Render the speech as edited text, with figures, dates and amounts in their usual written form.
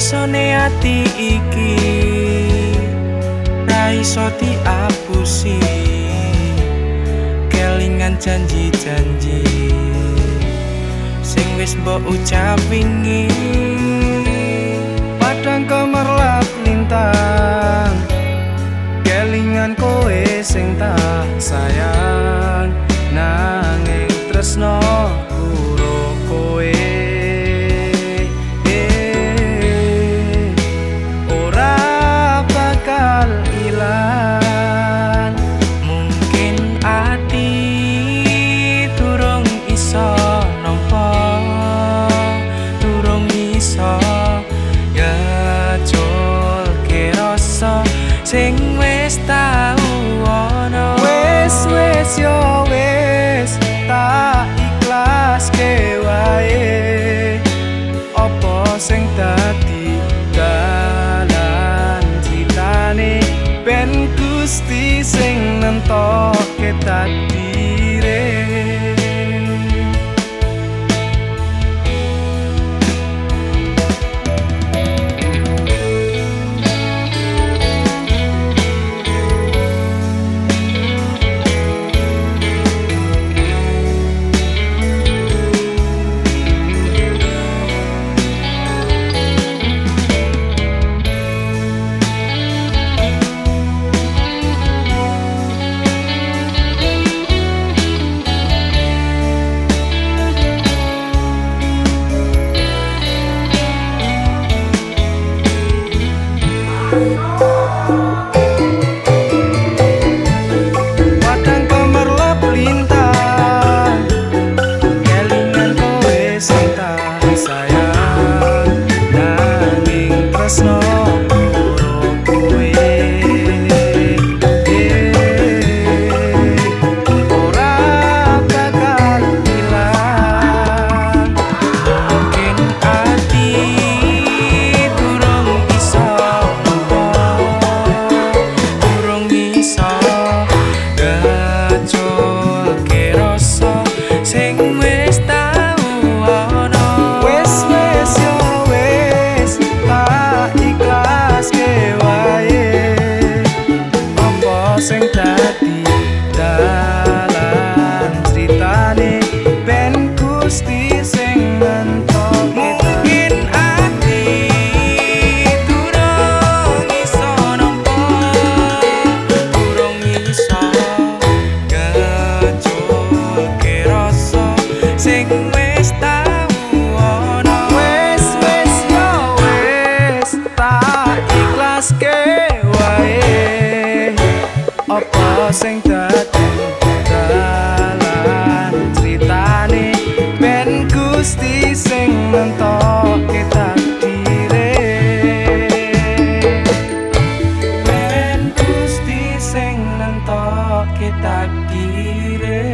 rasane ati iki ra iso diapusi, kelingan janji-janji sing wis mbok ucap wingi. Padang kemerlap lintang, kelingan kowe sing tak sayang, nanging tresno kuro kowe ora bakal ilang. Mungkin ati durung iso nampa, durung iso ngejolke rasa sing wis tau ana. Wis yo wis tak ikhlaske wae, apa sing dadi dalan critane ben Gusti sing nentokke takdire. Padang kemerlap lintang, kelingan kowe sing tak sayang, nanging tresno karo kowe ora bakal ilang. Mungkin ati durung iso nampa, durung iso ngejolke rasa sing wis tau ana. Wis yo wis tak ikhlaske wae, apa sing dadi dalan critane ben Gusti sing nentokke. Mungkin ati durung iso nampa, durung iso ngejolke rasa sing wis tau ana. Wis yo wis tak ikhlaske wae, apa sing dadi dalan critane ben Gusti sing nentokke takdire. Ben Gusti sing nentokke takdire.